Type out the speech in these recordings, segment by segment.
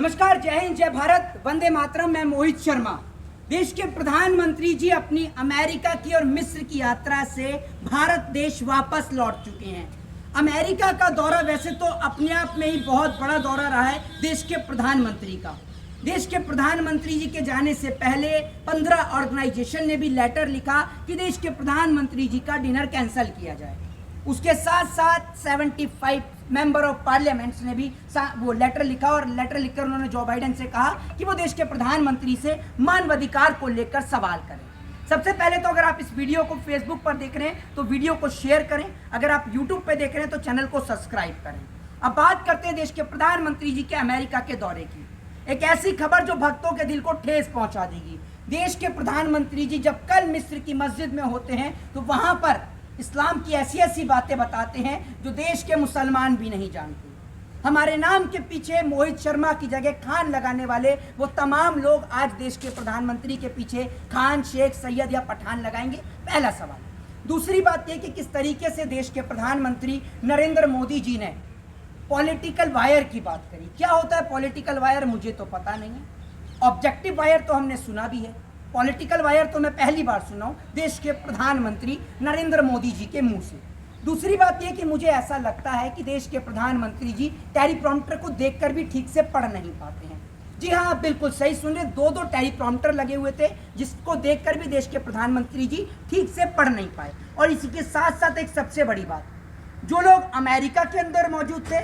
नमस्कार, जय हिंद, जय भारत, वंदे मातरम। मैं मोहित शर्मा। देश के प्रधानमंत्री जी अपनी अमेरिका की और मिस्र की यात्रा से भारत देश वापस लौट चुके हैं। अमेरिका का दौरा वैसे तो अपने आप में ही बहुत बड़ा दौरा रहा है देश के प्रधानमंत्री का। देश के प्रधानमंत्री जी के जाने से पहले 15 ऑर्गेनाइजेशन ने भी लेटर लिखा कि देश के प्रधानमंत्री जी का डिनर कैंसिल किया जाए। उसके साथ साथ 75 मेंबर ऑफ पार्लियामेंट्स ने भी वो लेटर लिखा और लेटर लिखकर उन्होंने जो बाइडेन से कहा कि वो देश के प्रधानमंत्री से मानवाधिकार को लेकर सवाल करें। सबसे पहले तो अगर आप इस वीडियो को फेसबुक पर देख रहे हैं तो वीडियो को शेयर करें, अगर आप यूट्यूब पर देख रहे हैं तो चैनल को सब्सक्राइब करें। अब बात करते हैं देश के प्रधानमंत्री जी के अमेरिका के दौरे की। एक ऐसी खबर जो भक्तों के दिल को ठेस पहुंचा देगी। देश के प्रधानमंत्री जी जब कल मिस्र की मस्जिद में होते हैं तो वहां पर इस्लाम की ऐसी ऐसी बातें बताते हैं जो देश के मुसलमान भी नहीं जानते। हमारे नाम के पीछे मोहित शर्मा की जगह खान लगाने वाले वो तमाम लोग आज देश के प्रधानमंत्री के पीछे खान, शेख, सैयद या पठान लगाएंगे। पहला सवाल। दूसरी बात यह कि किस तरीके से देश के प्रधानमंत्री नरेंद्र मोदी जी ने पॉलिटिकल वायर की बात करी। क्या होता है पॉलिटिकल वायर, मुझे तो पता नहीं है। ऑब्जेक्टिव वायर तो हमने सुना भी है, पॉलिटिकल वायर तो मैं पहली बार सुना हूं देश के प्रधानमंत्री नरेंद्र मोदी जी के मुंह से। दूसरी बात यह कि मुझे ऐसा लगता है कि देश के प्रधानमंत्री जी टेलीप्रॉम्प्टर को देखकर भी ठीक से पढ़ नहीं पाते हैं। जी हाँ, आप बिल्कुल सही सुन रहे, दो टेलीप्रॉम्प्टर लगे हुए थे जिसको देखकर भी देश के प्रधानमंत्री जी ठीक से पढ़ नहीं पाए। और इसी के साथ साथ एक सबसे बड़ी बात, जो लोग अमेरिका के अंदर मौजूद थे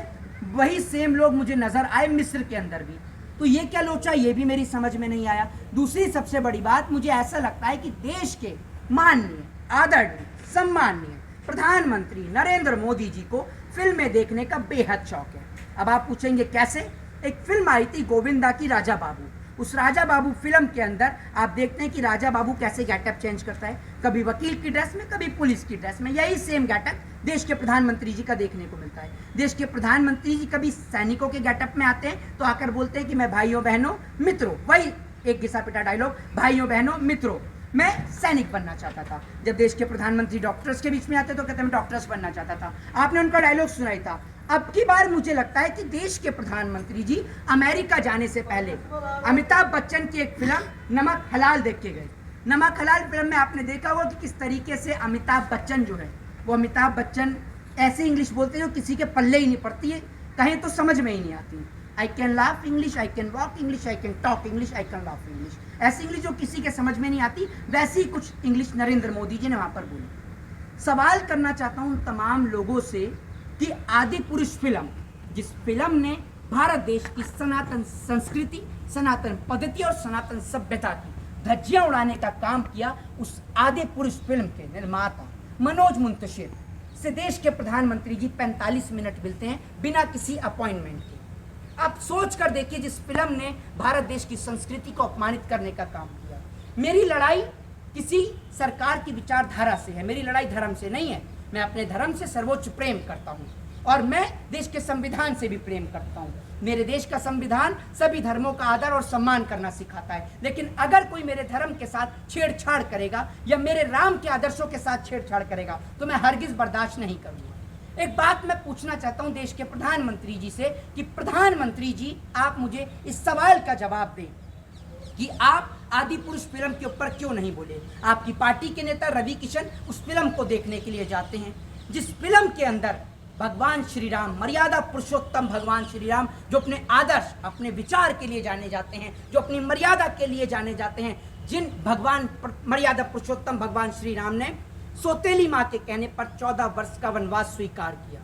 वही सेम लोग मुझे नजर आए मिस्र के अंदर भी। तो ये क्या लोचा, ये भी मेरी समझ में नहीं आया। दूसरी सबसे बड़ी बात, मुझे ऐसा लगता है कि देश के माननीय, आदरणीय, सम्माननीय प्रधानमंत्री नरेंद्र मोदी जी को फिल्में देखने का बेहद शौक है। अब आप पूछेंगे कैसे? एक फिल्म आई थी गोविंदा की, राजा बाबू। उस राजा बाबू फिल्म के अंदर आप देखते हैं कि राजा बाबू कैसे गेटअप चेंज करता है, कभी वकील की ड्रेस में, कभी पुलिस की ड्रेस में। यही सेम गेटअप देश के प्रधानमंत्री जी का देखने को मिलता है। देश के प्रधानमंत्री जी कभी सैनिकों के गेटअप में आते हैं तो आकर बोलते हैं कि मैं भाइयों बहनों मित्रों, वही एक घिसा पिटा डायलॉग, भाइयों बहनों मित्रों, मैं सैनिक बनना चाहता था। जब देश के प्रधानमंत्री डॉक्टर्स के बीच में आते तो कहते मैं डॉक्टर्स बनना चाहता था। आपने उनका डायलॉग सुना ही था। अब की बार मुझे लगता है कि देश के प्रधानमंत्री जी अमेरिका जाने से पहले अमिताभ बच्चन की एक फिल्म नमक हलाल देख के गए। नमक हलाल फिल्म में आपने देखा होगा कि किस तरीके से अमिताभ बच्चन जो है वो अमिताभ बच्चन ऐसे इंग्लिश बोलते हैं जो किसी के पल्ले ही नहीं पड़ती है, कहें तो समझ में ही नहीं आती। I can laugh English, I can walk English, I can talk English, I can laugh English. ऐसी इंग्लिश जो किसी के समझ में नहीं आती, वैसी कुछ इंग्लिश नरेंद्र मोदी जी ने वहां पर बोली। सवाल करना चाहता हूं तमाम लोगों से कि आदि पुरुष फिल्म, जिस फिल्म ने भारत देश की सनातन संस्कृति, सनातन पद्धति और सनातन सभ्यता की धज्जियां उड़ाने का काम किया, उस आदि पुरुष फिल्म के निर्माता मनोज मुंतशिर से देश के प्रधानमंत्री जी 45 मिनट मिलते हैं बिना किसी अपॉइंटमेंट के। आप सोच कर देखिए, जिस फिल्म ने भारत देश की संस्कृति को अपमानित करने का काम किया। मेरी लड़ाई किसी सरकार की विचारधारा से है, मेरी लड़ाई धर्म से नहीं है। मैं अपने धर्म से सर्वोच्च प्रेम करता हूं और मैं देश के संविधान से भी प्रेम करता हूं। मेरे देश का संविधान सभी धर्मों का आदर और सम्मान करना सिखाता है। लेकिन अगर कोई मेरे धर्म के साथ छेड़छाड़ करेगा या मेरे राम के आदर्शों के साथ छेड़छाड़ करेगा तो मैं हरगिज बर्दाश्त नहीं करूंगा। एक बात मैं पूछना चाहता हूं देश के प्रधानमंत्री जी से कि प्रधानमंत्री जी, आप मुझे इस सवाल का जवाब दें कि आप आदि पुरुष फिल्म के ऊपर क्यों नहीं बोले। आपकी पार्टी के नेता रवि किशन उस फिल्म को देखने के लिए जाते हैं, जिस फिल्म के अंदर भगवान श्री राम, मर्यादा पुरुषोत्तम भगवान श्री राम, जो अपने आदर्श, अपने विचार के लिए जाने जाते हैं, जो अपनी मर्यादा के लिए जाने जाते हैं, जिन भगवान मर्यादा पुरुषोत्तम भगवान श्री राम ने सौतेली माँ के कहने पर 14 वर्ष का वनवास स्वीकार किया,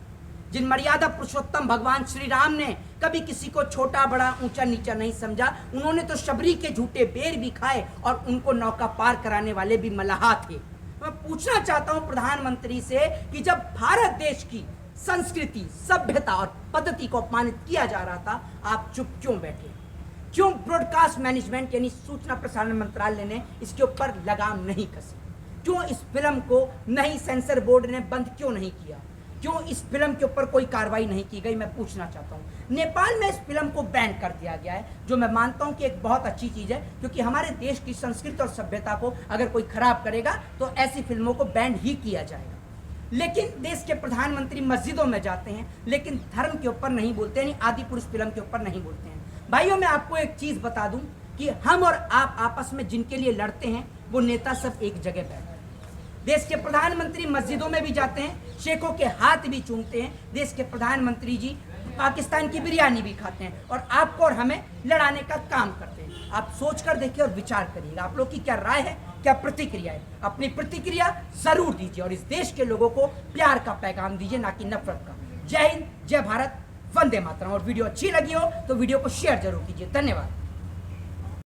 जिन मर्यादा पुरुषोत्तम भगवान श्री राम ने कभी किसी को छोटा बड़ा ऊंचा नीचा नहीं समझा, उन्होंने तो शबरी के झूठे बेर भी खाए और उनको नौका पार कराने वाले भी मलाहा थे। मैं पूछना चाहता हूं प्रधानमंत्री से कि जब भारत देश की संस्कृति, सभ्यता और पद्धति को अपमानित किया जा रहा था, आप चुप क्यों बैठे? क्यों ब्रॉडकास्ट मैनेजमेंट यानी सूचना प्रसारण मंत्रालय ने इसके ऊपर लगाम नहीं कसी? क्यों इस फिल्म को नहीं सेंसर बोर्ड ने बंद क्यों नहीं किया? क्यों इस फिल्म के ऊपर कोई कार्रवाई नहीं की गई? मैं पूछना चाहता हूं। नेपाल में इस फिल्म को बैन कर दिया गया है, जो मैं मानता हूं कि एक बहुत अच्छी चीज है, क्योंकि हमारे देश की संस्कृति और सभ्यता को अगर कोई खराब करेगा तो ऐसी फिल्मों को बैन ही किया जाएगा। लेकिन देश के प्रधानमंत्री मस्जिदों में जाते हैं लेकिन धर्म के ऊपर नहीं बोलते, यानी आदि पुरुष फिल्म के ऊपर नहीं बोलते हैं। भाइयों, मैं आपको एक चीज बता दूं कि हम और आप आपस में जिनके लिए लड़ते हैं वो नेता सब एक जगह बैठे हैं। देश के प्रधानमंत्री मस्जिदों में भी जाते हैं, शेखों के हाथ भी चूमते हैं। देश के प्रधानमंत्री जी पाकिस्तान की बिरयानी भी खाते हैं और आपको और हमें लड़ाने का काम करते हैं। आप सोच कर देखिए और विचार करिएगा, आप लोग की क्या राय है, क्या प्रतिक्रिया है। अपनी प्रतिक्रिया जरूर दीजिए और इस देश के लोगों को प्यार का पैगाम दीजिए, ना कि नफरत का। जय हिंद, जय भारत, वंदे मातरम। और वीडियो अच्छी लगी हो तो वीडियो को शेयर जरूर कीजिए। धन्यवाद।